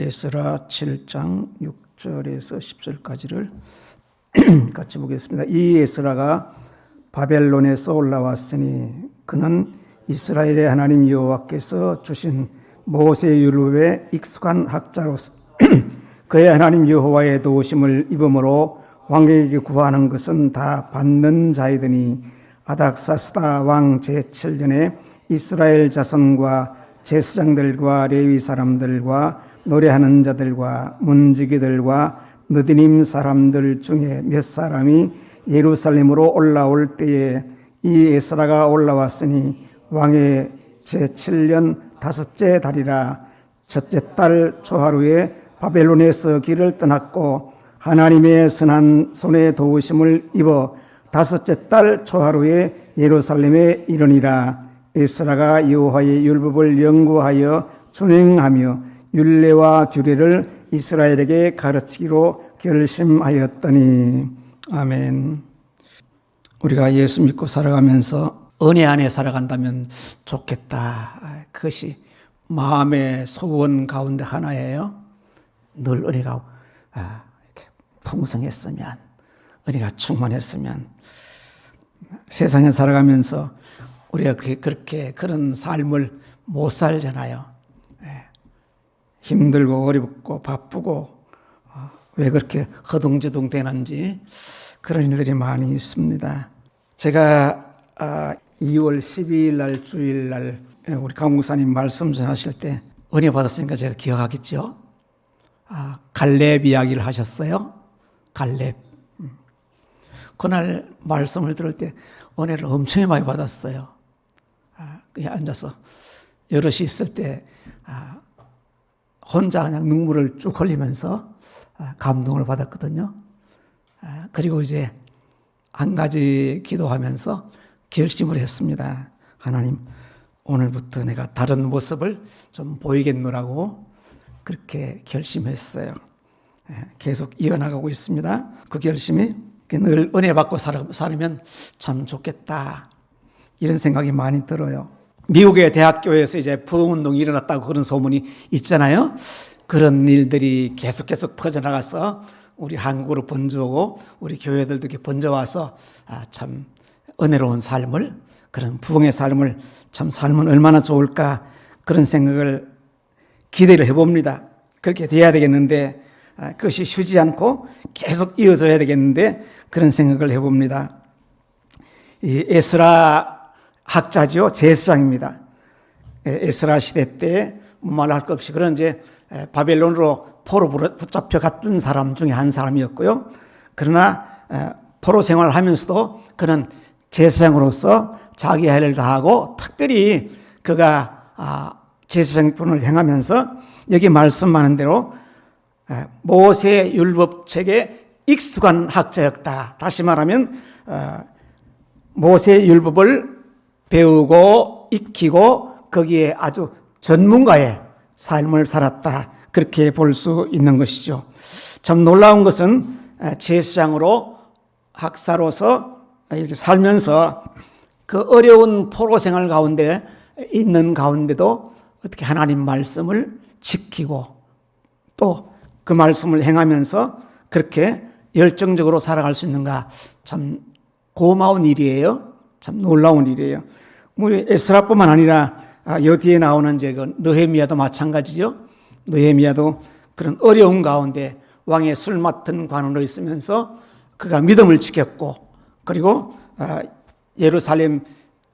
에스라 7장 6절에서 10절까지를 같이 보겠습니다. 이 에스라가 바벨론에서 올라왔으니 그는 이스라엘의 하나님 여호와께서 주신 모세의 율법에 익숙한 학자로서 그의 하나님 여호와의 도우심을 입음으로 왕에게 구하는 것은 다 받는 자이더니 아닥사스다 왕 제7년에 이스라엘 자손과 제사장들과 레위 사람들과 노래하는 자들과 문지기들과 느디님 사람들 중에 몇 사람이 예루살렘으로 올라올 때에 이 에스라가 올라왔으니 왕의 제7년 다섯째 달이라 첫째 달 초하루에 바벨론에서 길을 떠났고 하나님의 선한 손의 도우심을 입어 다섯째 달 초하루에 예루살렘에 이르니라. 에스라가 여호와의 율법을 연구하여 준행하며 율례와 규례를 이스라엘에게 가르치기로 결심하였더니. 아멘. 우리가 예수 믿고 살아가면서 은혜 안에 살아간다면 좋겠다. 그것이 마음의 소원 가운데 하나예요. 늘 은혜가 이렇게 풍성했으면, 은혜가 충만했으면. 세상에 살아가면서 우리가 그렇게 그런 삶을 못 살잖아요. 힘들고 어렵고 바쁘고 왜 그렇게 허둥지둥 되는지 그런 일들이 많이 있습니다. 제가 2월 12일 날 주일 날 우리 강목사님 말씀 전하실 때 은혜 받았으니까 제가 기억하겠죠. 갈렙 이야기를 하셨어요. 갈렙. 그날 말씀을 들을 때 은혜를 엄청 많이 받았어요. 그냥 앉아서 여럿이 있을 때 혼자 그냥 눈물을 쭉 흘리면서 감동을 받았거든요. 그리고 이제 한 가지 기도하면서 결심을 했습니다. 하나님, 오늘부터 내가 다른 모습을 좀 보이겠노라고 그렇게 결심했어요. 계속 이어나가고 있습니다. 그 결심이 늘 은혜 받고 살으면 참 좋겠다. 이런 생각이 많이 들어요. 미국의 대학교에서 이제 부흥운동이 일어났다고 그런 소문이 있잖아요. 그런 일들이 계속 퍼져나가서 우리 한국으로 번져오고 우리 교회들도 이렇게 번져와서 참 은혜로운 삶을, 그런 부흥의 삶을 참 살면 얼마나 좋을까 그런 생각을 기대를 해봅니다. 그렇게 돼야 되겠는데 그것이 쉬지 않고 계속 이어져야 되겠는데 그런 생각을 해봅니다. 이 에스라 학자죠. 제사장입니다. 에스라 시대 때 말할 것 없이 그런 이제 바벨론으로 포로 붙잡혀 갔던 사람 중에 한 사람이었고요. 그러나 포로 생활을 하면서도 그는 제사장으로서 자기 할 일을 다하고 특별히 그가 제사장분을 행하면서 여기 말씀하는 대로 모세 율법책에 익숙한 학자였다. 다시 말하면 모세 율법을 배우고 익히고 거기에 아주 전문가의 삶을 살았다. 그렇게 볼 수 있는 것이죠. 참 놀라운 것은 제사장으로 학사로서 이렇게 살면서 그 어려운 포로 생활 가운데 있는 가운데도 어떻게 하나님 말씀을 지키고 또 그 말씀을 행하면서 그렇게 열정적으로 살아갈 수 있는가, 참 고마운 일이에요. 참 놀라운 일이에요. 우리 에스라뿐만 아니라 여기에 나오는 이제 그 느헤미야도 마찬가지죠. 느헤미야도 그런 어려운 가운데 왕의 술 맡은 관원으로 있으면서 그가 믿음을 지켰고, 그리고 예루살렘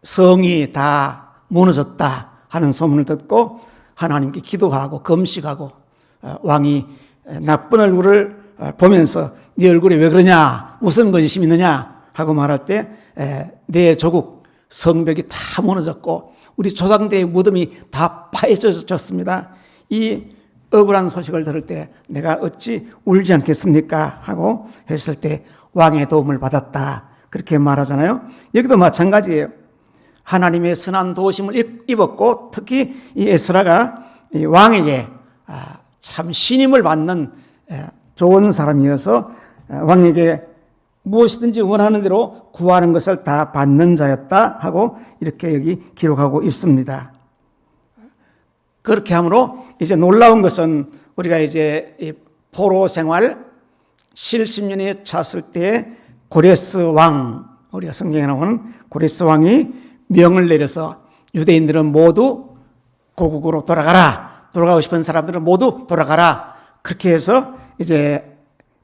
성이 다 무너졌다 하는 소문을 듣고 하나님께 기도하고 금식하고 왕이 나쁜 얼굴을 보면서 네 얼굴이 왜 그러냐, 무슨 거짓이 있느냐 하고 말할 때 내 조국 성벽이 다 무너졌고 우리 조상들의 무덤이 다 파헤쳐졌습니다. 이 억울한 소식을 들을 때 내가 어찌 울지 않겠습니까 하고 했을 때 왕의 도움을 받았다. 그렇게 말하잖아요. 여기도 마찬가지예요. 하나님의 선한 도우심을 입었고 특히 이 에스라가 이 왕에게 참 신임을 받는 좋은 사람이어서 왕에게 무엇이든지 원하는 대로 구하는 것을 다 받는 자였다 하고 이렇게 여기 기록하고 있습니다. 그렇게 함으로 이제 놀라운 것은 우리가 이제 이 포로 생활 70년이 찼을 때 고레스 왕, 우리가 성경에 나오는 고레스 왕이 명을 내려서 유대인들은 모두 고국으로 돌아가라. 돌아가고 싶은 사람들은 모두 돌아가라. 그렇게 해서 이제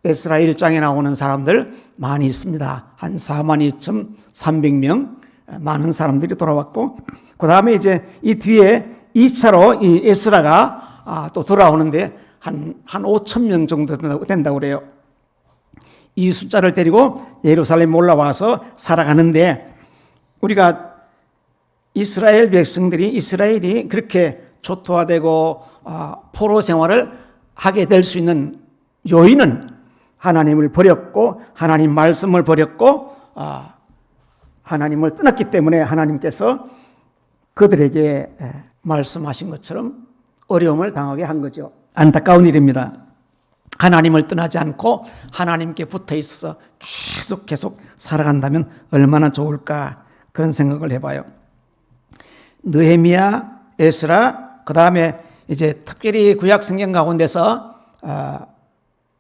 에스라 1장에 나오는 사람들 많이 있습니다. 한 42,300명 많은 사람들이 돌아왔고, 그 다음에 이제 이 뒤에 2차로 이 에스라가 또 돌아오는데 한 5,000명 정도 된다고 그래요. 이 숫자를 데리고 예루살렘 올라와서 살아가는데, 우리가 이스라엘이 그렇게 초토화되고 포로 생활을 하게 될 수 있는 요인은 하나님을 버렸고, 하나님 말씀을 버렸고, 하나님을 떠났기 때문에 하나님께서 그들에게 말씀하신 것처럼 어려움을 당하게 한 거죠. 안타까운 일입니다. 하나님을 떠나지 않고 하나님께 붙어 있어서 계속 살아간다면 얼마나 좋을까, 그런 생각을 해봐요. 느헤미야, 에스라, 그 다음에 이제 특별히 구약 성경 가운데서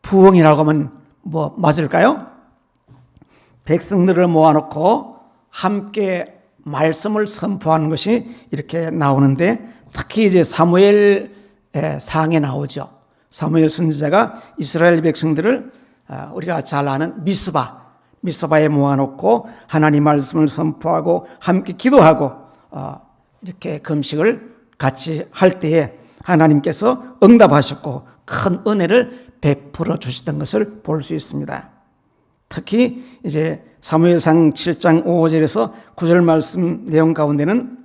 부흥이라고 하면 뭐 맞을까요? 백성들을 모아놓고 함께 말씀을 선포하는 것이 이렇게 나오는데, 특히 이제 사무엘 상에 나오죠. 사무엘 선지자가 이스라엘 백성들을 우리가 잘 아는 미스바에 모아놓고 하나님 말씀을 선포하고 함께 기도하고 이렇게 금식을 같이 할 때에 하나님께서 응답하셨고 큰 은혜를 베풀어 주시던 것을 볼 수 있습니다. 특히 이제 사무엘상 7장 5절에서 9절 말씀 내용 가운데는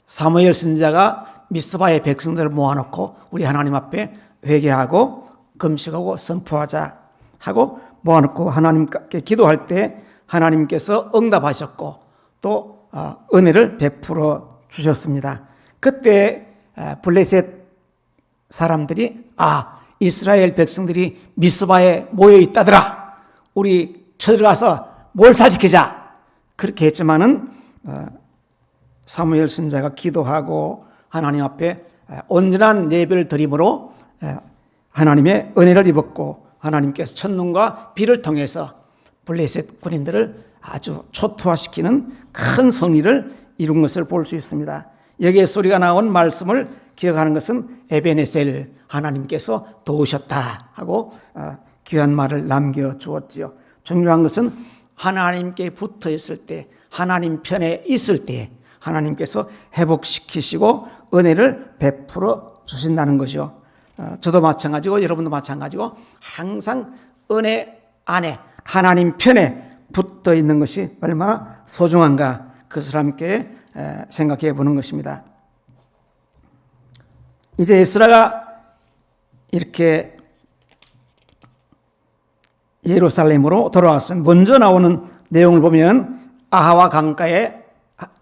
사무엘 선지자가 미스바의 백성들을 모아놓고 우리 하나님 앞에 회개하고 금식하고 선포하자 하고 모아놓고 하나님께 기도할 때 하나님께서 응답하셨고 또 은혜를 베풀어 주셨습니다. 그때 블레셋 사람들이 이스라엘 백성들이 미스바에 모여 있다더라, 우리 쳐들어가서 몰살시키자, 그렇게 했지만은 사무엘 선지자가 기도하고 하나님 앞에 온전한 예배를 드림으로 하나님의 은혜를 입었고, 하나님께서 첫눈과 비를 통해서 블레셋 군인들을 아주 초토화시키는 큰 성리를 이룬 것을 볼 수 있습니다. 여기에서 우리가 나온 말씀을 기억하는 것은 에베네셀, 하나님께서 도우셨다 하고 귀한 말을 남겨주었지요. 중요한 것은 하나님께 붙어 있을 때, 하나님 편에 있을 때 하나님께서 회복시키시고 은혜를 베풀어 주신다는 것이요. 저도 마찬가지고 여러분도 마찬가지고 항상 은혜 안에 하나님 편에 붙어 있는 것이 얼마나 소중한가, 그것을 함께 생각해 보는 것입니다. 이제 에스라가 이렇게 예루살렘으로 돌아왔습니다. 먼저 나오는 내용을 보면 아하와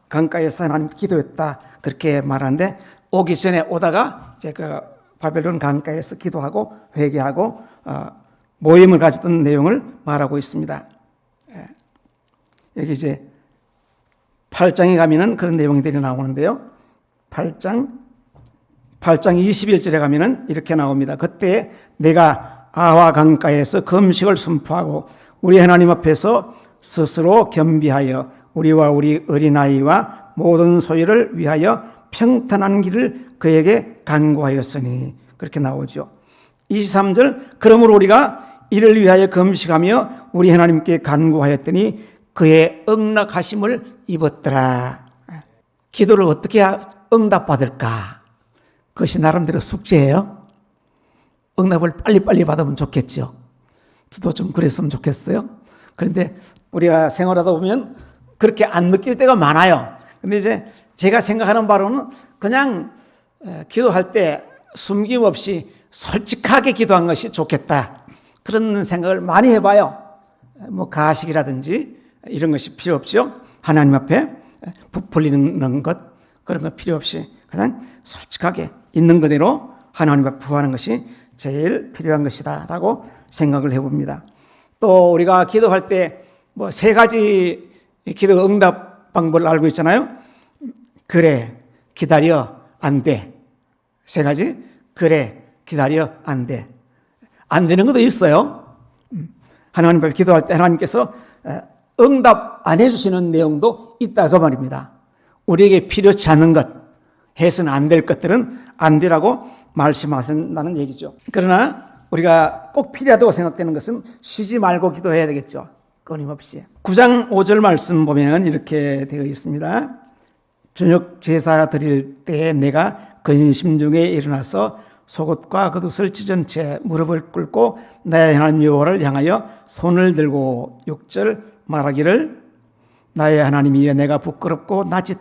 강가에서 하나님 기도했다, 그렇게 말하는데, 오기 전에 오다가 이제 그 바벨론 강가에서 기도하고 회개하고 모임을 가졌던 내용을 말하고 있습니다. 여기 이제 8장에 가면은 그런 내용들이 나오는데요. 8장 21절에 가면은 이렇게 나옵니다. 그때 내가 아와 강가에서 금식을 선포하고 우리 하나님 앞에서 스스로 겸비하여 우리와 우리 어린아이와 모든 소유를 위하여 평탄한 길을 그에게 간구하였으니, 그렇게 나오죠. 23절, 그러므로 우리가 이를 위하여 금식하며 우리 하나님께 간구하였더니 그의 응낙하심을 입었더라. 기도를 어떻게 응답받을까? 그것이 나름대로 숙제예요. 응답을 빨리빨리 받으면 좋겠죠. 저도 좀 그랬으면 좋겠어요. 그런데 우리가 생활하다 보면 그렇게 안 느낄 때가 많아요. 근데 이제 제가 생각하는 바로는 그냥 기도할 때 숨김없이 솔직하게 기도한 것이 좋겠다, 그런 생각을 많이 해봐요. 뭐 가식이라든지 이런 것이 필요 없죠. 하나님 앞에 부풀리는 것, 그런 거 필요 없이 그냥 솔직하게 있는 그대로 하나님 앞에 부하는 것이 제일 필요한 것이다 라고 생각을 해봅니다. 또 우리가 기도할 때 뭐 3가지 기도 응답 방법을 알고 있잖아요. 그래, 기다려, 안 돼. 3가지. 그래, 기다려. 안 돼. 안 되는 것도 있어요. 하나님 앞에 기도할 때 하나님께서 응답 안 해주시는 내용도 있다 그 말입니다. 우리에게 필요치 않은 것, 해서는 안 될 것들은 안 되라고 말씀하신다는 얘기죠. 그러나 우리가 꼭 필요하다고 생각되는 것은 쉬지 말고 기도해야 되겠죠. 끊임없이. 9장 5절 말씀 보면 이렇게 되어 있습니다. 저녁 제사 드릴 때에 내가 근심 중에 일어나서 속옷과 겉옷을 찢은 채 무릎을 꿇고 나의 하나님 여호와를 향하여 손을 들고 6절 말하기를 나의 하나님이여 내가 부끄럽고 낯이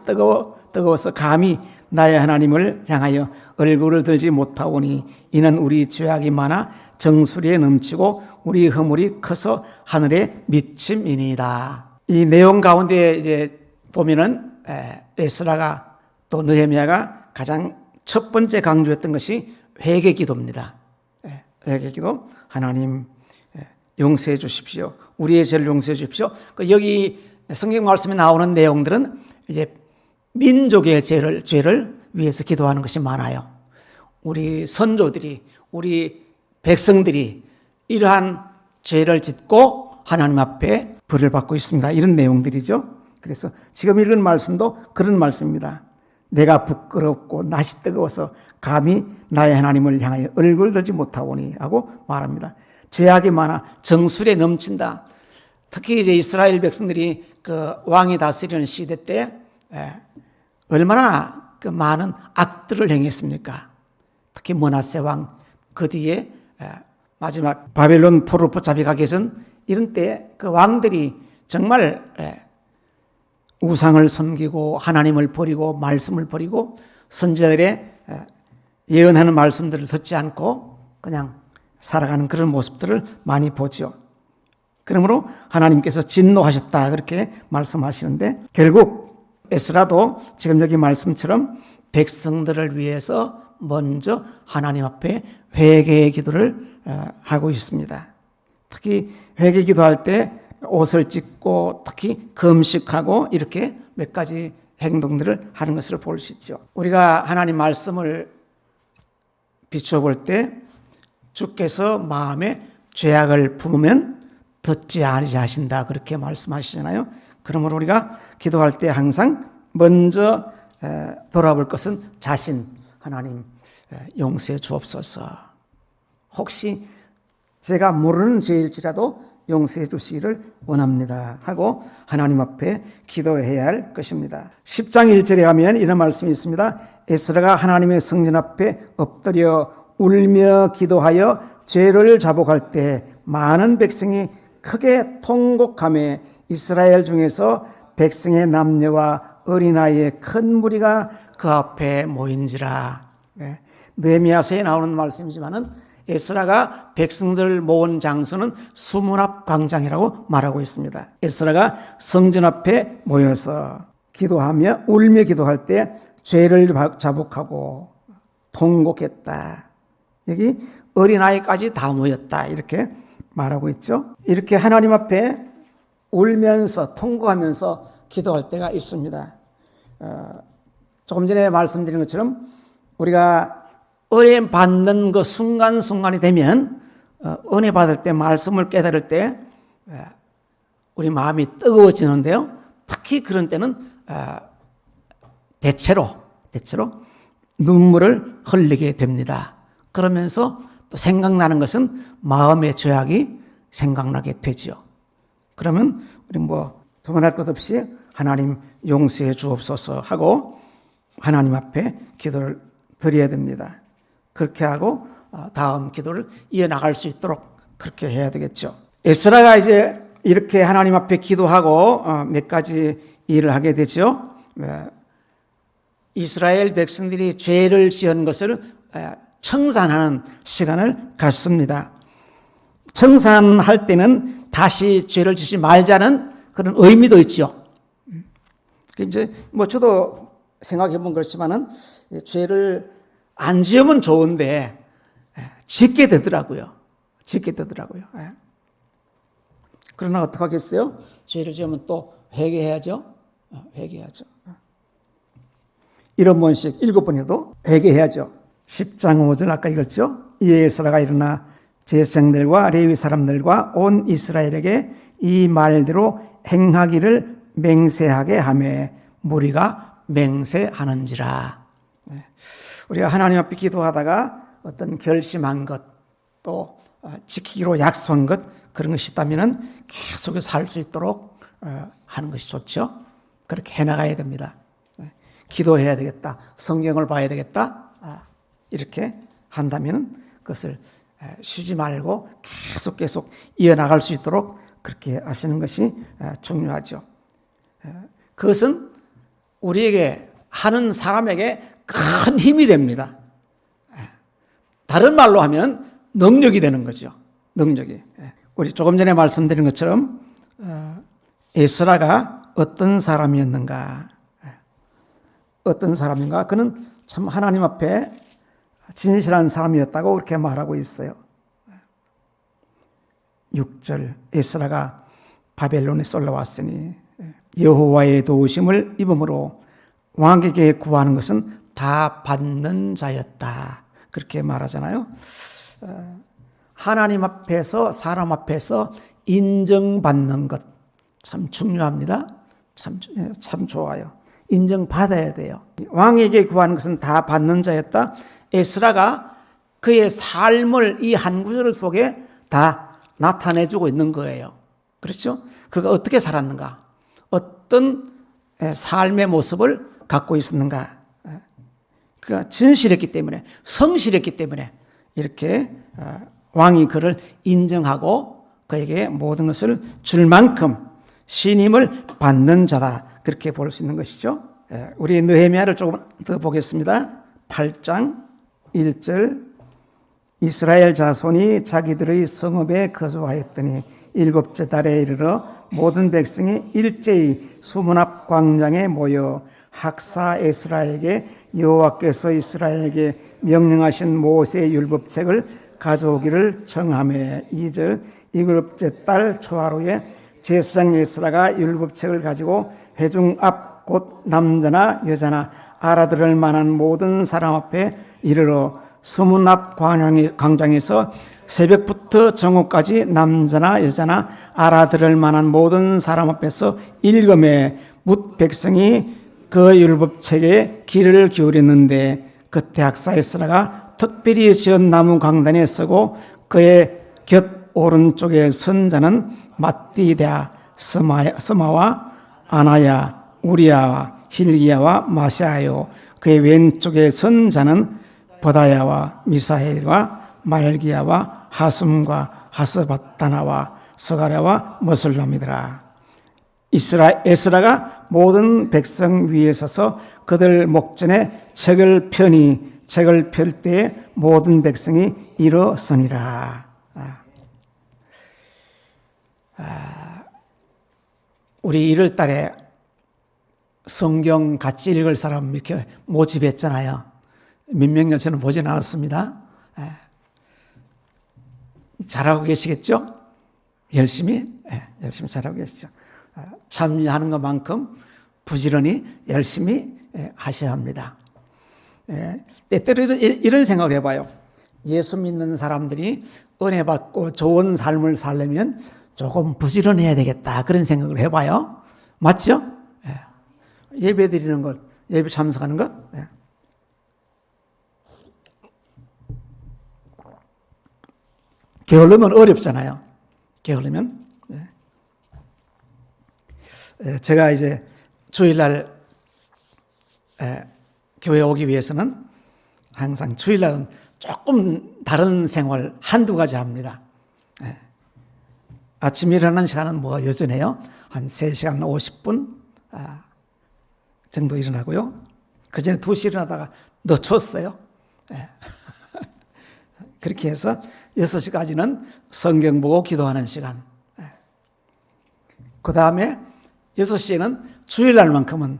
뜨거워서 감히 나의 하나님을 향하여 얼굴을 들지 못하오니 이는 우리 죄악이 많아 정수리에 넘치고 우리 허물이 커서 하늘에 미침이니이다. 이 내용 가운데 이제 보면은 에스라가 또 느헤미야가 가장 첫 번째 강조했던 것이 회개 기도입니다. 회개 기도. 하나님 용서해 주십시오. 우리의 죄를 용서해 주십시오. 여기 성경 말씀에 나오는 내용들은 이제 민족의 죄를 위해서 기도하는 것이 많아요. 우리 선조들이, 우리 백성들이 이러한 죄를 짓고 하나님 앞에 벌을 받고 있습니다. 이런 내용들이죠. 그래서 지금 읽은 말씀도 그런 말씀입니다. 내가 부끄럽고 낯이 뜨거워서 감히 나의 하나님을 향하여 얼굴 들지 못하오니 하고 말합니다. 죄악이 많아 정수리에 넘친다. 특히 이제 이스라엘 백성들이 그 왕이 다스리는 시대 때 얼마나 그 많은 악들을 행했습니까? 특히 므낫세 왕, 그 뒤에 마지막 바벨론 포로 붙잡혀 가기 전 이런 때 그 왕들이 정말 우상을 섬기고 하나님을 버리고 말씀을 버리고 선지자들의 예언하는 말씀들을 듣지 않고 그냥 살아가는 그런 모습들을 많이 보죠. 그러므로 하나님께서 진노하셨다 그렇게 말씀하시는데 결국 에스라도 지금 여기 말씀처럼 백성들을 위해서 먼저 하나님 앞에 회개의 기도를 하고 있습니다. 특히 회개 기도할 때 옷을 찢고 특히 금식하고 이렇게 몇 가지 행동들을 하는 것을 볼 수 있죠. 우리가 하나님 말씀을 비춰볼 때 주께서 마음에 죄악을 품으면 듣지 아니하신다 그렇게 말씀하시잖아요. 그러므로 우리가 기도할 때 항상 먼저 돌아볼 것은 자신, 하나님 용서해 주옵소서. 혹시 제가 모르는 죄일지라도 용서해 주시기를 원합니다 하고 하나님 앞에 기도해야 할 것입니다. 10장 1절에 하면 이런 말씀이 있습니다. 에스라가 하나님의 성전 앞에 엎드려 울며 기도하여 죄를 자복할 때 많은 백성이 크게 통곡하며 이스라엘 중에서 백성의 남녀와 어린아이의 큰 무리가 그 앞에 모인지라. 느헤미야서에 나오는 말씀이지만은 에스라가 백성들을 모은 장소는 수문 앞 광장이라고 말하고 있습니다. 에스라가 성전 앞에 모여서 기도하며 울며 기도할 때 죄를 자복하고 통곡했다. 여기 어린아이까지 다 모였다 이렇게 말하고 있죠. 이렇게 하나님 앞에 울면서 통곡하면서 기도할 때가 있습니다. 조금 전에 말씀드린 것처럼 우리가 은혜 받는 그 순간순간이 되면 은혜 받을 때 말씀을 깨달을 때 우리 마음이 뜨거워지는데요. 특히 그런 때는 대체로 눈물을 흘리게 됩니다. 그러면서 또 생각나는 것은 마음의 죄악이 생각나게 되죠. 그러면 우리 두말할 것 없이 하나님 용서해 주옵소서 하고 하나님 앞에 기도를 드려야 됩니다. 그렇게 하고 다음 기도를 이어나갈 수 있도록 그렇게 해야 되겠죠. 에스라가 이제 이렇게 하나님 앞에 기도하고 몇 가지 일을 하게 되죠. 이스라엘 백성들이 죄를 지은 것을 청산하는 시간을 갖습니다. 청산할 때는 다시 죄를 짓지 말자는 그런 의미도 있죠. 이제 저도 생각해 본 그렇지만은 죄를 안 지으면 좋은데 짓게 되더라고요. 그러나 어떡하겠어요? 죄를 지으면 또 회개해야죠. 회개해야죠. 7번씩 7번에도 회개해야죠. 10장 5절 아까 읽었죠? 이에 에스라가 일어나 제사장들과 레위 사람들과 온 이스라엘에게 이 말대로 행하기를 맹세하게 하며 무리가 맹세하는지라. 우리가 하나님 앞에 기도하다가 어떤 결심한 것, 또 지키기로 약속한 것, 그런 것이 있다면 계속해서 할 수 있도록 하는 것이 좋죠. 그렇게 해나가야 됩니다. 기도해야 되겠다, 성경을 봐야 되겠다, 이렇게 한다면 그것을 쉬지 말고 계속 이어나갈 수 있도록 그렇게 하시는 것이 중요하죠. 그것은 우리에게 하는 사람에게 큰 힘이 됩니다. 다른 말로 하면 능력이 되는 거죠. 능력이. 우리 조금 전에 말씀드린 것처럼 에스라가 어떤 사람이었는가? 어떤 사람인가? 그는 참 하나님 앞에 진실한 사람이었다고 그렇게 말하고 있어요. 6절 에스라가 바벨론에 올라왔으니 여호와의 도우심을 입음으로 왕에게 구하는 것은 다 받는 자였다. 그렇게 말하잖아요. 하나님 앞에서 사람 앞에서 인정받는 것 참 중요합니다. 참 좋아요. 인정받아야 돼요. 왕에게 구하는 것은 다 받는 자였다. 에스라가 그의 삶을 이 한 구절 속에 다 나타내주고 있는 거예요. 그렇죠? 그가 어떻게 살았는가? 어떤 삶의 모습을 갖고 있었는가? 그가 진실했기 때문에, 성실했기 때문에 이렇게 왕이 그를 인정하고 그에게 모든 것을 줄 만큼 신임을 받는 자다. 그렇게 볼 수 있는 것이죠. 우리 느헤미야를 조금 더 보겠습니다. 8장 1절 이스라엘 자손이 자기들의 성읍에 거주하였더니 7째 달에 이르러 모든 백성이 일제히 수문 앞 광장에 모여 학사 에스라에게 여호와께서 이스라엘에게 명령하신 모세의 율법책을 가져오기를 청하며 2절 7째 달 초하루에 제사장 에스라가 율법책을 가지고 회중 앞 곧 남자나 여자나 알아들을 만한 모든 사람 앞에 이르러 수문 앞 광장에서 새벽부터 정오까지 남자나 여자나 알아들을 만한 모든 사람 앞에서 읽음에 뭇 백성이 그 율법책에 귀를 기울였는데 그때 학사 에스라가 특별히 지은 나무 강단에 서고 그의 곁 오른쪽에 선 자는 mat띠다 스마와 아나야 우리야와 힐기야와 마샤요 그의 왼쪽에 선 자는 보다야와 미사엘과 말기야와 하숨과 하스바타나와 서가랴와 머슬람이더라. 에스라가 모든 백성 위에 서서 그들 목전에 책을 펴니 책을 펼 때에 모든 백성이 일어서니라. 우리 1월 달에 성경 같이 읽을 사람 이렇게 모집했잖아요. 몇 명이나 저는 보진 않았습니다. 잘하고 계시겠죠? 열심히 잘하고 계시죠? 참여하는 것만큼 부지런히 열심히 하셔야 합니다. 때때로 이런 생각을 해봐요. 예수 믿는 사람들이 은혜 받고 좋은 삶을 살려면 조금 부지런해야 되겠다. 그런 생각을 해봐요. 맞죠? 예배 드리는 것, 예배 참석하는 것. 게으르면 어렵잖아요. 게으르면. 제가 이제 주일날 교회 오기 위해서는 항상 주일날은 조금 다른 생활 한두 가지 합니다. 아침에 일어나는 시간은 뭐 여전해요. 한 3시간 50분 정도 일어나고요. 그 전에 2시 일어나다가 놓쳤어요. 그렇게 해서 6시까지는 성경 보고 기도하는 시간. 그 다음에 6시에는 주일날만큼은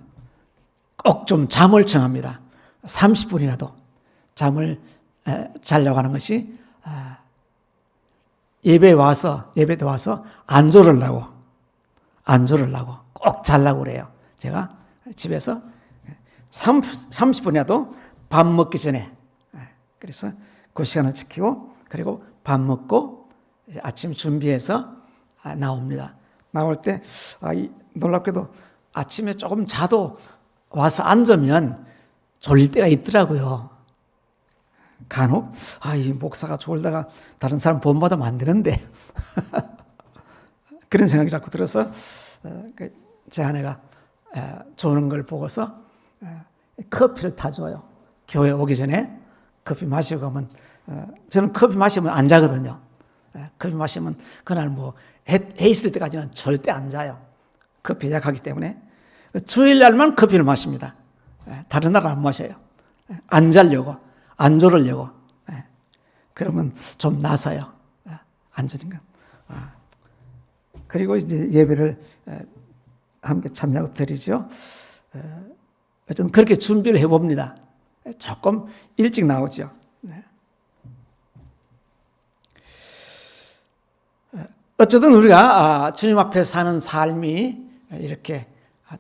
꼭 좀 잠을 청합니다. 30분이라도 잠을 자려고 하는 것이 예배도 와서 안 졸으려고 꼭 자려고 그래요. 제가 집에서 30분이라도 밥 먹기 전에 그래서 그 시간을 지키고 그리고 밥 먹고 아침 준비해서 나옵니다. 나올 때 놀랍게도 아침에 조금 자도 와서 앉으면 졸릴 때가 있더라고요. 간혹 이 목사가 졸다가 다른 사람 본받으면 안 되는데 그런 생각이 자꾸 들어서 제 아내가 조는 걸 보고서 커피를 타줘요. 교회 오기 전에 커피 마시고 가면 저는 커피 마시면 안 자거든요. 커피 마시면 그날 해 있을 때까지는 절대 안 자요. 커피 약하기 때문에 주일날만 커피를 마십니다. 다른 날은 안 마셔요. 안 자려고, 안 졸으려고. 그러면 좀 나서요. 안 자니까. 그리고 이제 예배를 함께 참여하고 드리죠. 좀 그렇게 준비를 해봅니다. 조금 일찍 나오죠. 어쨌든 우리가 주님 앞에 사는 삶이 이렇게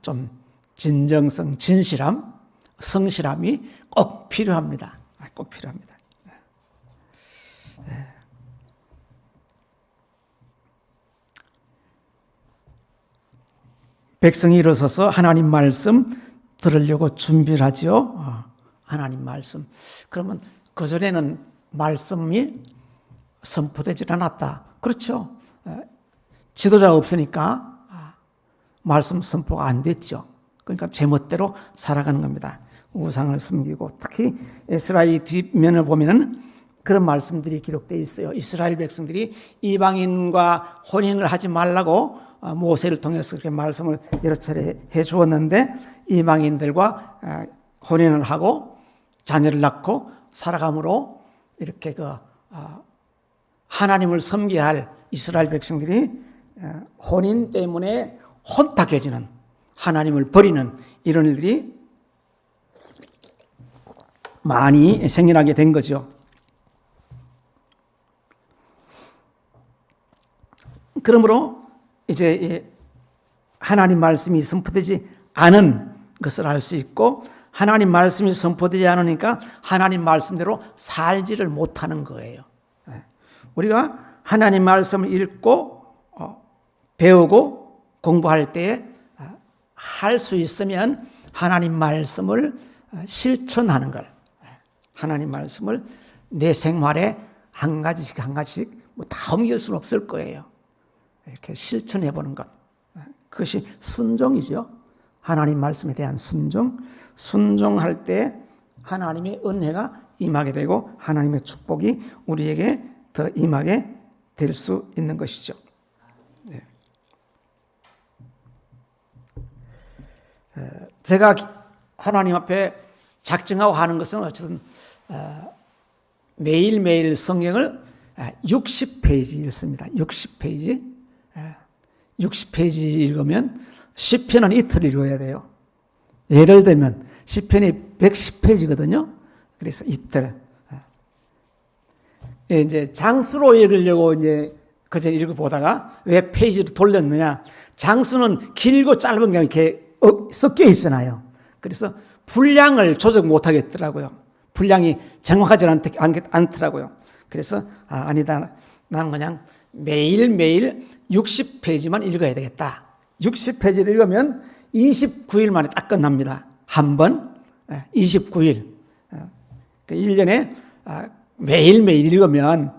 좀 진정성, 진실함, 성실함이 꼭 필요합니다. 꼭 필요합니다. 백성이 일어서서 하나님 말씀 들으려고 준비를 하죠. 하나님 말씀. 그러면 그전에는 말씀이 선포되질 않았다. 그렇죠. 지도자가 없으니까 말씀 선포가 안 됐죠. 그러니까 제멋대로 살아가는 겁니다. 우상을 숨기고 특히 에스라의 뒷면을 보면은 그런 말씀들이 기록되어 있어요. 이스라엘 백성들이 이방인과 혼인을 하지 말라고 모세를 통해서 그렇게 말씀을 여러 차례 해 주었는데 이방인들과 혼인을 하고 자녀를 낳고 살아감으로 이렇게 하나님을 섬겨야 할 이스라엘 백성들이 혼인 때문에 혼탁해지는, 하나님을 버리는 이런 일들이 많이 생겨나게 된 거죠. 그러므로 이제 하나님 말씀이 선포되지 않은 것을 알 수 있고, 하나님 말씀이 선포되지 않으니까 하나님 말씀대로 살지를 못하는 거예요. 우리가 하나님 말씀을 읽고 배우고 공부할 때에 할 수 있으면 하나님 말씀을 실천하는 걸, 하나님 말씀을 내 생활에 한 가지씩 다 옮길 수는 없을 거예요. 이렇게 실천해 보는 것, 그것이 순종이죠. 하나님 말씀에 대한 순종할 때 하나님의 은혜가 임하게 되고 하나님의 축복이 우리에게 더 임하게 될 수 있는 것이죠. 제가 하나님 앞에 작정하고 하는 것은 어쨌든 매일매일 성경을 60페이지 읽습니다. 60페이지 읽으면 시편은 이틀 읽어야 돼요. 예를 들면 시편이 110페이지거든요. 그래서 이틀. 이제 장수로 읽으려고 그전 읽어보다가 왜 페이지를 돌렸느냐. 장수는 길고 짧은 게 이렇게 섞여 있잖아요. 그래서 분량을 조절 못 하겠더라고요. 분량이 정확하지 않더라고요. 그래서 아니다. 나는 그냥 매일매일 60페이지만 읽어야 되겠다. 60페이지를 읽으면 29일 만에 딱 끝납니다. 한 번, 29일. 1년에 매일매일 읽으면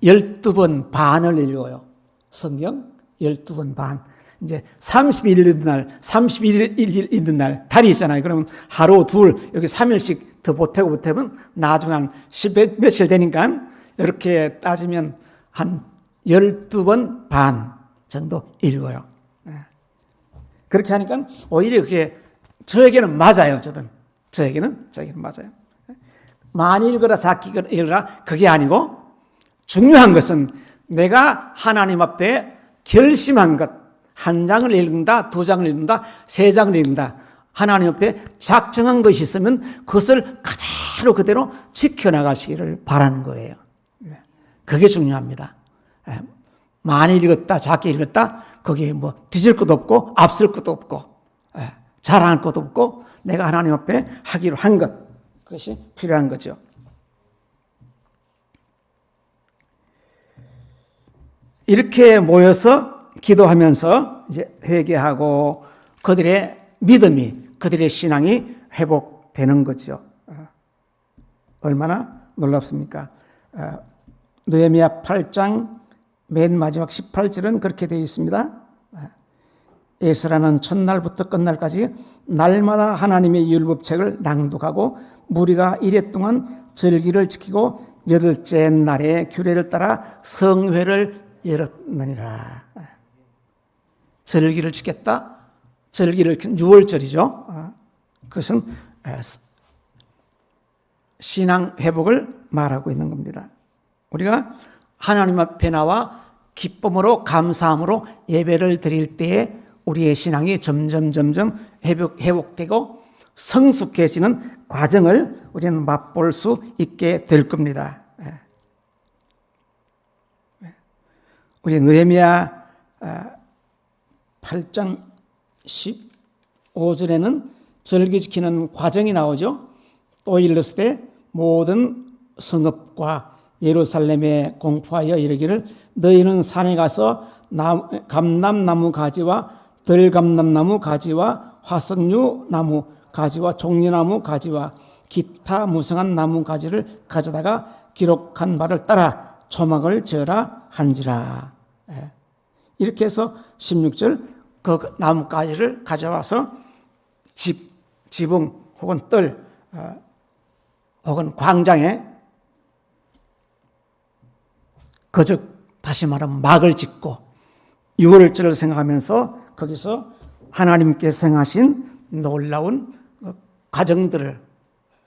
12번 반을 읽어요. 성경 12번 반. 이제 30일 있는 날, 31일 있는 날, 달이 있잖아요. 그러면 하루, 둘, 여기 3일씩 더 보태면 나중에 한 10 며칠 되니까 이렇게 따지면 한 12번 반 정도 읽어요. 그렇게 하니까 오히려 그게 저에게는 맞아요. 저에게는 맞아요. 많이 읽어라, 작게 읽어라, 그게 아니고 중요한 것은 내가 하나님 앞에 결심한 것, 한 장을 읽는다, 두 장을 읽는다, 세 장을 읽는다. 하나님 앞에 작정한 것이 있으면 그것을 그대로 지켜나가시기를 바라는 거예요. 그게 중요합니다. 많이 읽었다, 작게 읽었다, 거기에 뒤질 것도 없고, 앞설 것도 없고, 자랑할 것도 없고, 내가 하나님 앞에 하기로 한 것, 그것이 필요한 거죠. 이렇게 모여서 기도하면서 이제 회개하고 그들의 믿음이, 그들의 신앙이 회복되는 거죠. 얼마나 놀랍습니까? 느헤미야 8장 맨 마지막 18절은 그렇게 되어 있습니다. 에스라는 첫날부터 끝날까지 날마다 하나님의 율법책을 낭독하고 무리가 이레 동안 절기를 지키고 여덟째 날에 규례를 따라 성회를 열었느니라. 절기를 지켰다. 절기를 6월절이죠. 그것은 신앙 회복을 말하고 있는 겁니다. 우리가 하나님 앞에 나와 기쁨으로 감사함으로 예배를 드릴 때에 우리의 신앙이 점점 회복되고 성숙해지는 과정을 우리는 맛볼 수 있게 될 겁니다. 우리 느헤미야 8장 15절에는 절기 지키는 과정이 나오죠. 또 일렀을 때 모든 성읍과 예루살렘에 공포하여 이르기를 너희는 산에 가서 감람나무 가지와 들감람나무 가지와 화석류 나무 가지와 종려나무 가지와 기타 무성한 나무 가지를 가져다가 기록한 바를 따라 초막을 지어라 한지라. 이렇게 해서 16절 그 나무가지를 가져와서 지붕 혹은 뜰 혹은 광장에 거적 다시 말하면 막을 짓고 6월절을 생각하면서 거기서 하나님께서 행하신 놀라운 과정들을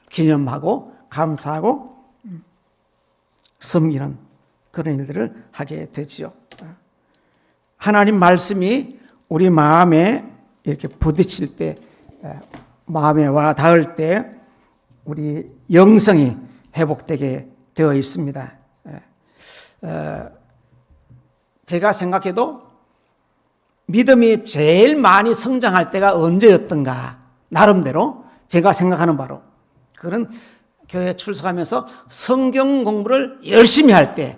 기념하고 감사하고 섬기는 그런 일들을 하게 되지요. 하나님 말씀이 우리 마음에 이렇게 부딪힐 때, 마음에 와 닿을 때 우리 영성이 회복되게 되어 있습니다. 제가 생각해도 믿음이 제일 많이 성장할 때가 언제였던가, 나름대로 제가 생각하는 바로 그런 교회 출석하면서 성경 공부를 열심히 할 때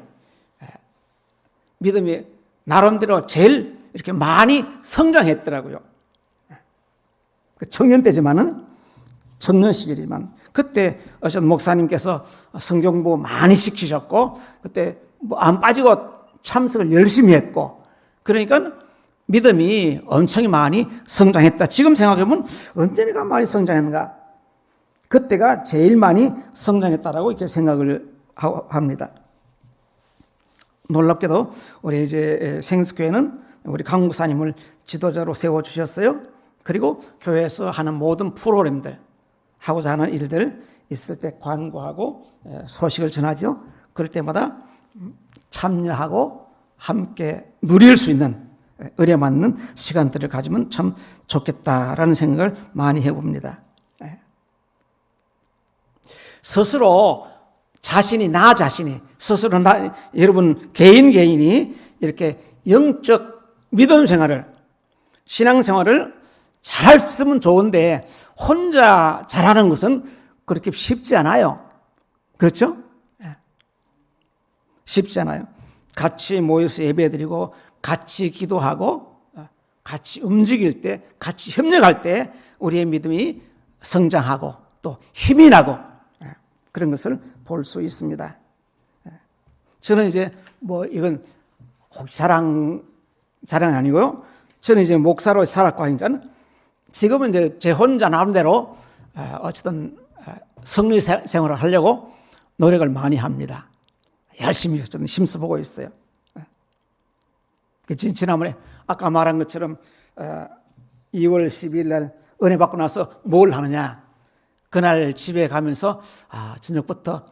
믿음이 나름대로 제일 이렇게 많이 성장했더라고요. 청년 때지만은, 청년 시절이지만, 그때 어떤 목사님께서 성경 공부 많이 시키셨고, 그때 뭐 안 빠지고 참석을 열심히 했고, 그러니까 믿음이 엄청 많이 성장했다. 지금 생각해보면 언제가 많이 성장했는가? 그때가 제일 많이 성장했다라고 이렇게 생각을 합니다. 놀랍게도 우리 이제 생수교회는 우리 강 목사님을 지도자로 세워주셨어요. 그리고 교회에서 하는 모든 프로그램들, 하고자 하는 일들 있을 때 광고하고 소식을 전하죠. 그럴 때마다 참여하고 함께 누릴 수 있는 은혜 맞는 시간들을 가지면 참 좋겠다라는 생각을 많이 해봅니다. 스스로 나 자신이 스스로 여러분 개인이 이렇게 영적 믿음 생활을, 신앙 생활을 잘했으면 좋은데 혼자 잘하는 것은 그렇게 쉽지 않아요. 그렇죠? 쉽지 않아요. 같이 모여서 예배드리고 같이 기도하고 같이 움직일 때, 같이 협력할 때 우리의 믿음이 성장하고 또 힘이 나고 그런 것을 볼 수 있습니다. 저는 이제 뭐 이건 혹시 자랑 아니고요. 저는 이제 목사로 살았고 하니까 지금은 이제 제 혼자 나름대로 어쨌든 성리 생활을 하려고 노력을 많이 합니다. 열심히 저는 힘써보고 있어요. 지난번에 아까 말한 것처럼 2월 12일 날 은혜 받고 나서 뭘 하느냐. 그날 집에 가면서 저녁부터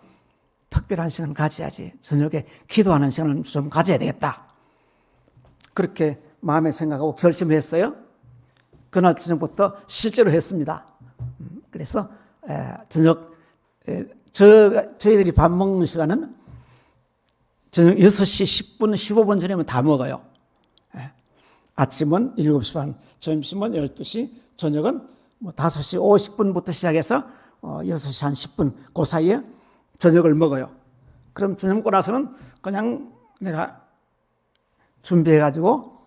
특별한 시간을 가져야지. 저녁에 기도하는 시간을 좀 가져야 되겠다. 그렇게 마음에 생각하고 결심을 했어요. 그날 저녁부터 실제로 했습니다. 그래서 저녁 저희들이 밥 먹는 시간은 저녁 6시 10분, 15분 전에면 다 먹어요. 아침은 7시 반, 점심은 12시, 저녁은 뭐 5시 50분부터 시작해서 6시 한 10분 그 사이에 저녁을 먹어요. 그럼 저녁 먹고 나서는 그냥 내가 준비해가지고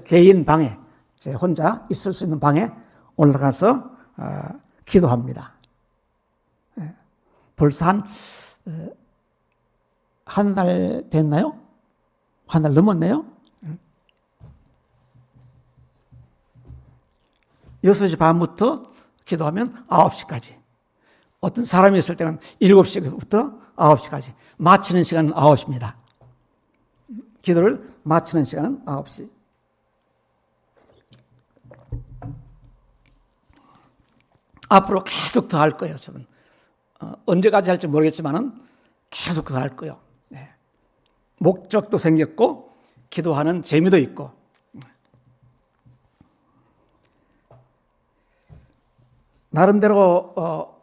개인 방에, 제 혼자 있을 수 있는 방에 올라가서 기도합니다. 벌써 한 달 됐나요? 한 달 넘었네요. 6시 반부터 기도하면 9시까지. 어떤 사람이 있을 때는 7시부터 9시까지. 마치는 시간은 9시입니다. 기도를 마치는 시간은 9시. 앞으로 계속 더 할 거예요, 저는. 언제까지 할지 모르겠지만은 계속 더 할 거예요. 네. 목적도 생겼고, 기도하는 재미도 있고. 나름대로,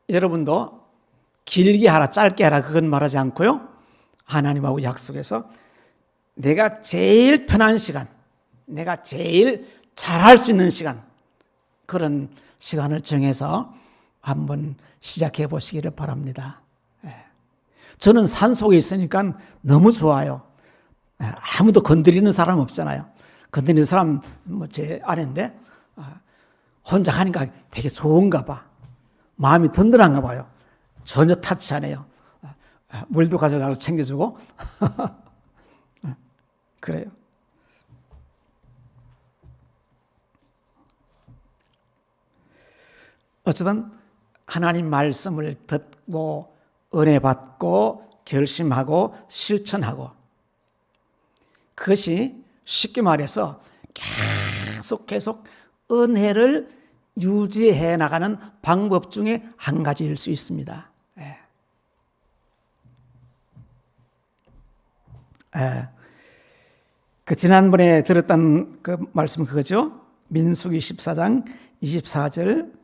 여러분도 길게 하라, 짧게 하라, 그건 말하지 않고요. 하나님하고 약속해서 내가 제일 편한 시간, 내가 제일 잘할 수 있는 시간, 그런 시간을 정해서 한번 시작해 보시기를 바랍니다. 저는 산속에 있으니까 너무 좋아요. 아무도 건드리는 사람 없잖아요. 건드리는 사람 제 아내인데 혼자 가니까 되게 좋은가 봐. 마음이 든든한가 봐요. 전혀 타치 안 해요. 물도 가져가고 챙겨주고 그래요. 어쨌든 하나님 말씀을 듣고 은혜 받고 결심하고 실천하고, 그것이 쉽게 말해서 계속 은혜를 유지해 나가는 방법 중에 한 가지일 수 있습니다. 지난번에 들었던 그 말씀 그거죠. 민수기 14장 24절.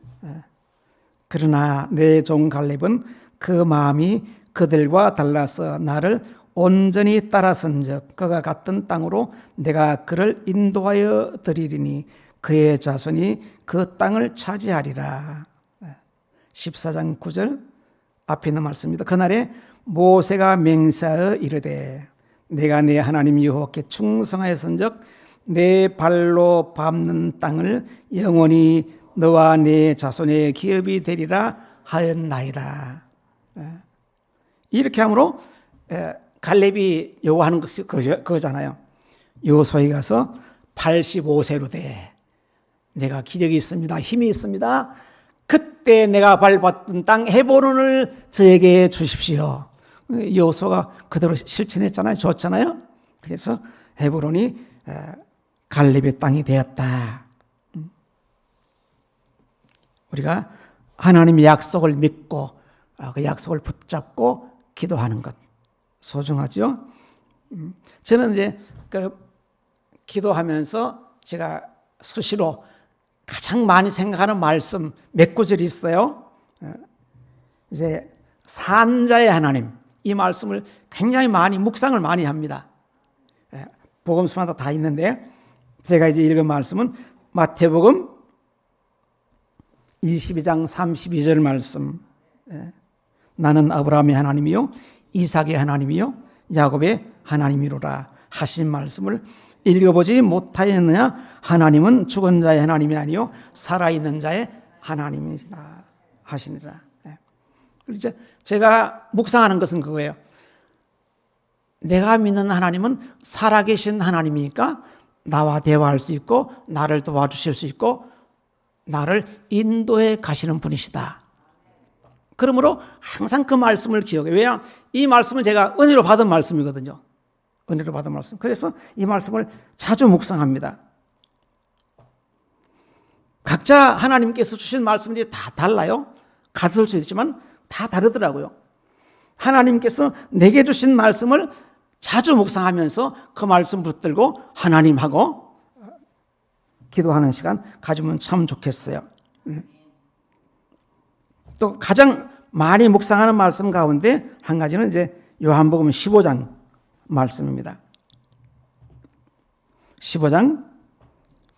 그러나 내 종 갈렙은 그 마음이 그들과 달라서 나를 온전히 따라선즉 그가 갔던 땅으로 내가 그를 인도하여 드리리니 그의 자손이 그 땅을 차지하리라. 14장 9절 앞에 있는 말씀입니다. 그날에 모세가 맹세하여 이르되 내가 내 하나님 여호와께 충성하였은즉 내 발로 밟는 땅을 영원히 너와 내 자손의 기업이 되리라 하였나이다. 이렇게 함으로 갈렙이 요구하는 그거잖아요. 여호수아에 가서 85세로 돼. 내가 기력이 있습니다. 힘이 있습니다. 그때 내가 밟았던 땅 헤브론을 저에게 주십시오. 여호수아가 그대로 실천했잖아요. 줬잖아요. 그래서 헤브론이 갈렙의 땅이 되었다. 우리가 하나님의 약속을 믿고 그 약속을 붙잡고 기도하는 것 소중하죠. 저는 이제 기도하면서 제가 수시로 가장 많이 생각하는 말씀 몇 구절이 있어요. 이제 산자의 하나님, 이 말씀을 굉장히 많이 묵상을 많이 합니다. 복음서마다 다 있는데 제가 이제 읽은 말씀은 마태복음 22장 32절 말씀. 나는 아브라함의 하나님이요 이삭의 하나님이요 야곱의 하나님이로라 하신 말씀을 읽어보지 못하였느냐. 하나님은 죽은 자의 하나님이 아니요 살아있는 자의 하나님이라 하시니라. 이제 제가 묵상하는 것은 그거예요. 내가 믿는 하나님은 살아계신 하나님이니까 나와 대화할 수 있고 나를 도와주실 수 있고 나를 인도해 가시는 분이시다. 그러므로 항상 그 말씀을 기억해요. 왜냐하면 이 말씀은 제가 은혜로 받은 말씀이거든요. 은혜로 받은 말씀. 그래서 이 말씀을 자주 묵상합니다. 각자 하나님께서 주신 말씀들이 다 달라요. 같을 수 있지만 다 다르더라고요. 하나님께서 내게 주신 말씀을 자주 묵상하면서 그 말씀 붙들고 하나님하고 기도하는 시간 가지면 참 좋겠어요. 또 가장 많이 묵상하는 말씀 가운데 한 가지는 이제 요한복음 15장 말씀입니다. 15장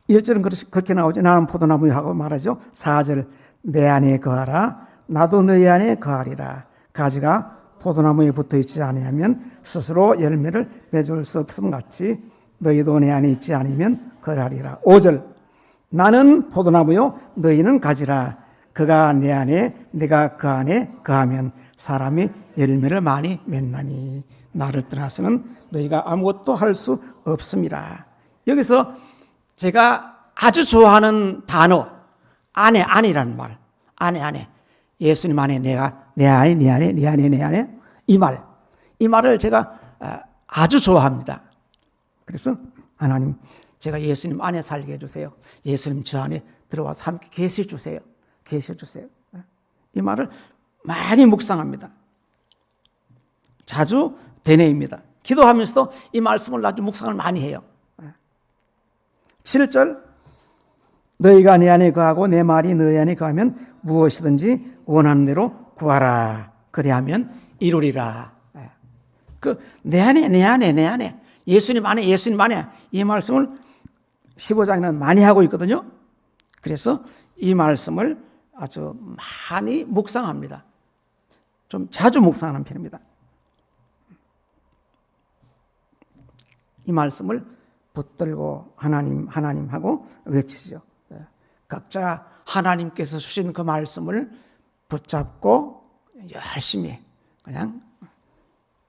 1절은 그렇게 나오죠. 나는 포도나무하고 말하죠. 4절 내 안에 거하라 나도 너희 안에 거하리라. 가지가 포도나무에 붙어있지 아니하면 스스로 열매를 맺을 수 없음 같이 너희도 내 안에 있지 않으면 그러하리라. 5절 나는 포도나무요 너희는 가지라. 그가 내 안에 내가 그 안에 거하면 사람이 열매를 많이 맺나니 나를 떠나서는 너희가 아무것도 할 수 없음이라. 여기서 제가 아주 좋아하는 단어 안에라는 말. 안에 예수님 안에 내가 내 안에 네 안에 네 안에 내 안에 이 말을 제가 아주 좋아합니다. 그래서 하나님 제가 예수님 안에 살게 해주세요. 예수님 저 안에 들어와서 함께 계시 주세요. 이 말을 많이 묵상합니다. 자주 되뇌입니다. 기도하면서도 이 말씀을 아주 묵상을 많이 해요. 7절 너희가 내 안에 거하고 내 말이 너희 안에 거하면 무엇이든지 원하는 대로 구하라. 그리하면 이루리라. 내 안에 예수님 안에 이 말씀을 15장에는 많이 하고 있거든요. 그래서 이 말씀을 아주 많이 묵상합니다. 좀 자주 묵상하는 편입니다. 이 말씀을 붙들고 하나님 하고 외치죠. 각자 하나님께서 주신 그 말씀을 붙잡고 열심히 그냥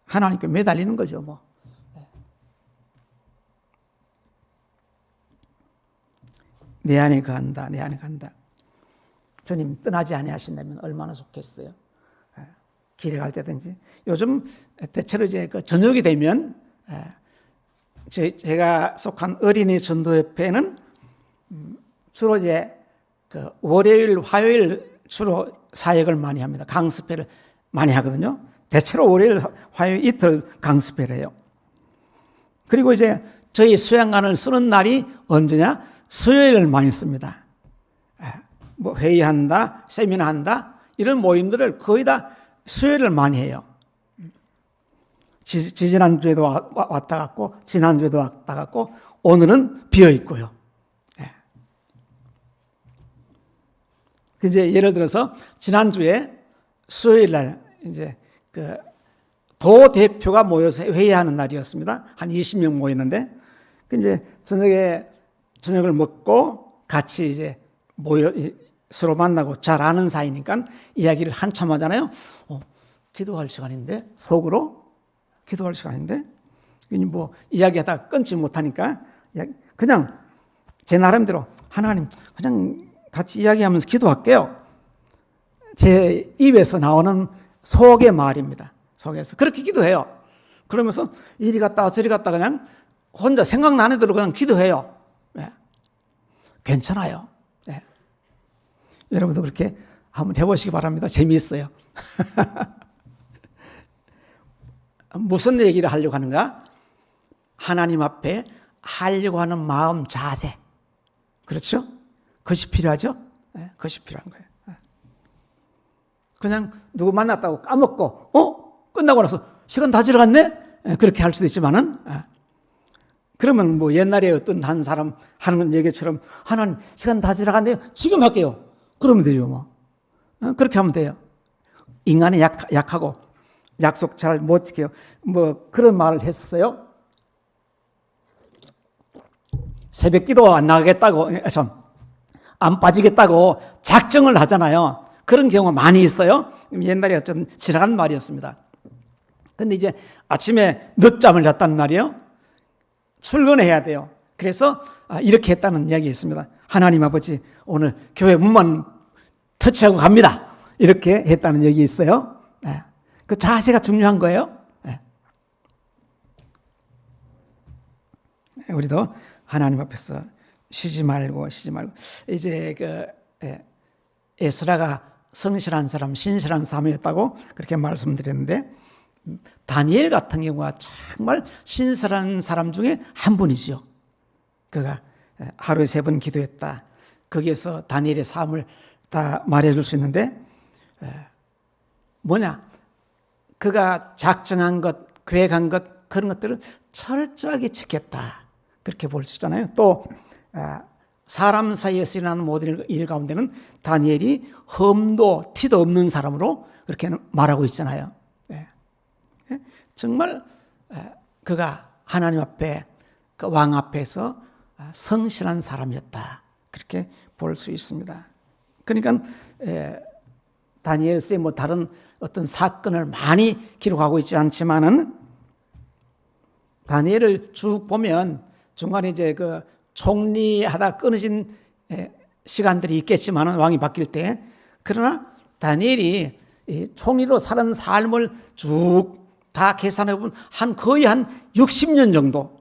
하나님께 매달리는 거죠. 뭐. 내 안에 간다. 주님 떠나지 아니하신다면 얼마나 좋겠어요. 길에 갈 때든지. 요즘 대체로 이제 그 저녁이 되면 제가 속한 어린이 전도협회는 주로 이제 그 월요일, 화요일 주로 사역을 많이 합니다. 강습회를 많이 하거든요. 대체로 월요일, 화요일 이틀 강습회를 해요. 그리고 이제 저희 수양관을 쓰는 날이 언제냐? 수요일을 많이 씁니다. 뭐 회의한다, 세미나 한다 이런 모임들을 거의 다 수요일을 많이 해요. 지난주에도 왔다 갔고 지난주에도 왔다 갔고 오늘은 비어 있고요. 이제 예를 들어서 지난주에 수요일 날 이제 그 도 대표가 모여서 회의하는 날이었습니다. 한 20명 모였는데 이제 저녁을 먹고 같이 이제 모여 서로 만나고 잘 아는 사이니까 이야기를 한참 하잖아요. 기도할 시간인데 속으로 기도할 시간인데 뭐 이야기하다가 끊지 못하니까 그냥 제 나름대로 하나님 그냥 같이 이야기하면서 기도할게요. 제 입에서 나오는 속의 말입니다. 속에서 그렇게 기도해요. 그러면서 이리 갔다가 저리 갔다가 그냥 혼자 생각나는 대로 그냥 기도해요. 괜찮아요. 여러분도 그렇게 한번 해보시기 바랍니다. 재미있어요. 무슨 얘기를 하려고 하는가? 하나님 앞에 하려고 하는 마음 자세. 그렇죠? 그것이 필요하죠? 그것이 필요한 거예요. 그냥 누구 만났다고 까먹고, 끝나고 나서 시간 다 지나갔네? 그렇게 할 수도 있지만은, 그러면 뭐 옛날에 어떤 한 사람 하는 얘기처럼 하나님 시간 다 지나갔네요. 지금 할게요. 그러면 되죠, 뭐. 그렇게 하면 돼요. 인간이 약하고 약속 잘 못 지켜요. 뭐 그런 말을 했었어요. 새벽 기도 안 나가겠다고, 안 빠지겠다고 작정을 하잖아요. 그런 경우가 많이 있어요. 옛날에 좀 지나간 말이었습니다. 근데 이제 아침에 늦잠을 잤단 말이에요. 출근해야 돼요. 그래서 이렇게 했다는 이야기 있습니다. 하나님 아버지 오늘 교회 문만 터치하고 갑니다. 이렇게 했다는 얘기 있어요. 그 자세가 중요한 거예요. 우리도 하나님 앞에서 쉬지 말고 이제 에스라가 성실한 사람, 신실한 사람이었다고 그렇게 말씀드렸는데 다니엘 같은 경우가 정말 신실한 사람 중에 한 분이죠. 그가 하루에 3번 기도했다. 거기에서 다니엘의 삶을 다 말해줄 수 있는데 뭐냐? 그가 작정한 것, 계획한 것 그런 것들을 철저하게 지켰다. 그렇게 볼 수 있잖아요. 또 사람 사이에서 일어나는 모든 일 가운데는 다니엘이 흠도 티도 없는 사람으로 그렇게 말하고 있잖아요. 정말 그가 하나님 앞에 그 왕 앞에서 성실한 사람이었다. 그렇게 볼 수 있습니다. 그러니까 다니엘서의 뭐 다른 어떤 사건을 많이 기록하고 있지 않지만은 다니엘을 쭉 보면 중간에 이제 그 총리하다 끊어진 시간들이 있겠지만은 왕이 바뀔 때, 그러나 다니엘이 총리로 사는 삶을 쭉 다 계산해 보면 거의 한 60년 정도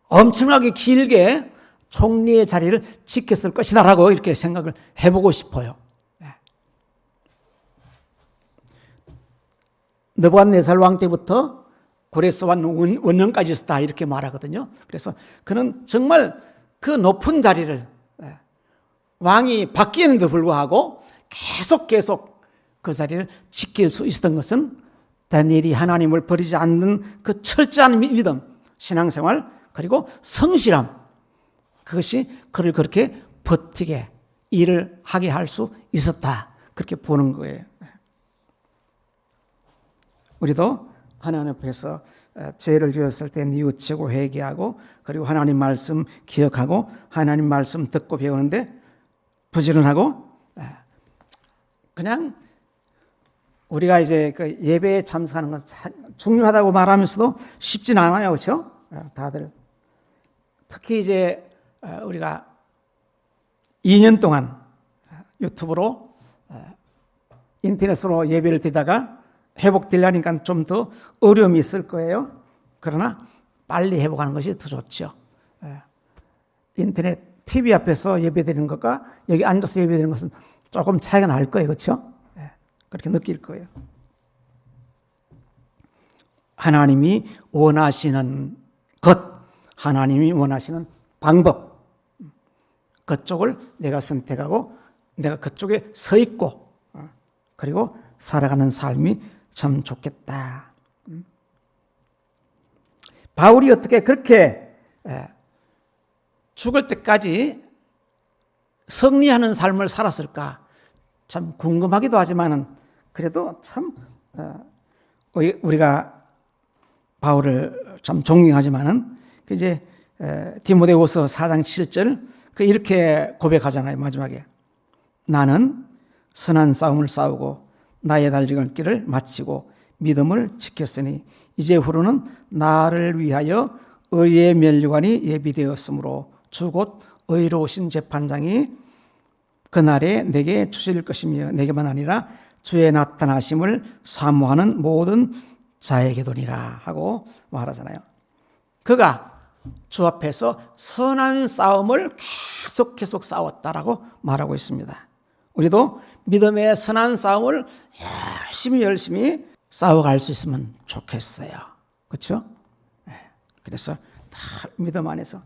엄청나게 길게 총리의 자리를 지켰을 것이다라고 이렇게 생각을 해보고 싶어요. 느부갓네살 왕 때부터 고레스 왕 원년까지 다 이렇게 말하거든요. 그래서 그는 정말 그 높은 자리를 왕이 바뀌었는데도 불구하고 계속 그 자리를 지킬 수 있었던 것은 다니엘이 하나님을 버리지 않는 그 철저한 믿음, 신앙생활, 그리고 성실함, 그것이 그를 그렇게 버티게 일을 하게 할 수 있었다. 그렇게 보는 거예요. 우리도 하나님 앞에서 죄를 지었을 때 뉘우치고 회개하고, 그리고 하나님 말씀 기억하고 하나님 말씀 듣고 배우는데 부지런하고, 그냥 우리가 이제 그 예배에 참석하는 건 중요하다고 말하면서도 쉽지는 않아요. 그렇죠? 다들. 특히 이제 우리가 2년 동안 유튜브로 인터넷으로 예배를 드리다가 회복되려니까 좀 더 어려움이 있을 거예요. 그러나 빨리 회복하는 것이 더 좋죠. 인터넷 TV 앞에서 예배드리는 것과 여기 앉아서 예배드리는 것은 조금 차이가 날 거예요. 그렇죠? 그렇게 느낄 거예요. 하나님이 원하시는 것, 하나님이 원하시는 방법, 그쪽을 내가 선택하고 내가 그쪽에 서 있고, 그리고 살아가는 삶이 참 좋겠다. 바울이 어떻게 그렇게 죽을 때까지 승리하는 삶을 살았을까? 참 궁금하기도 하지만은 그래도 참 우리가 바울을 참 존경하지만은 이제 디모데후서 4장 7절 이렇게 고백하잖아요. 마지막에 나는 선한 싸움을 싸우고 나의 달리는 길을 마치고 믿음을 지켰으니 이제 후로는 나를 위하여 의의 면류관이 예비되었으므로 주 곧 의로우신 재판장이 그날에 내게 주실 것이며 내게만 아니라 주의 나타나심을 사모하는 모든 자에게도니라 하고 말하잖아요. 그가 주 앞에서 선한 싸움을 계속 싸웠다라고 말하고 있습니다. 우리도 믿음의 선한 싸움을 열심히 싸워갈 수 있으면 좋겠어요. 그렇죠? 그래서 다 믿음 안에서,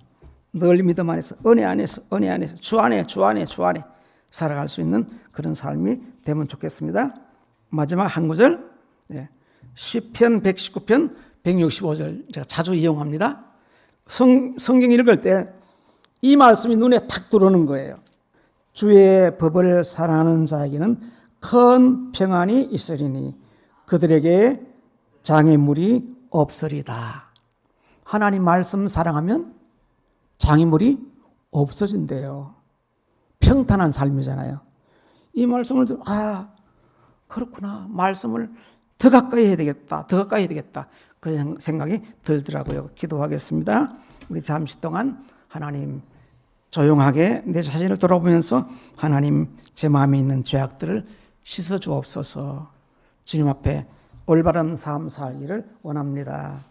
늘 믿음 안에서, 은혜 안에서 주 안에 살아갈 수 있는 그런 삶이 되면 좋겠습니다. 마지막 한 구절, 시편 119편 165절 제가 자주 이용합니다. 성경 읽을 때 이 말씀이 눈에 탁 들어오는 거예요. 주의 법을 사랑하는 자에게는 큰 평안이 있으리니 그들에게 장애물이 없으리다. 하나님 말씀 사랑하면 장애물이 없어진대요. 평탄한 삶이잖아요. 이 말씀을 듣고 그렇구나. 말씀을 더 가까이 해야 되겠다. 그 생각이 들더라고요. 기도하겠습니다. 우리 잠시 동안 하나님 조용하게 내 자신을 돌아보면서 하나님 제 마음에 있는 죄악들을 씻어 주옵소서. 주님 앞에 올바른 삶 살기를 원합니다.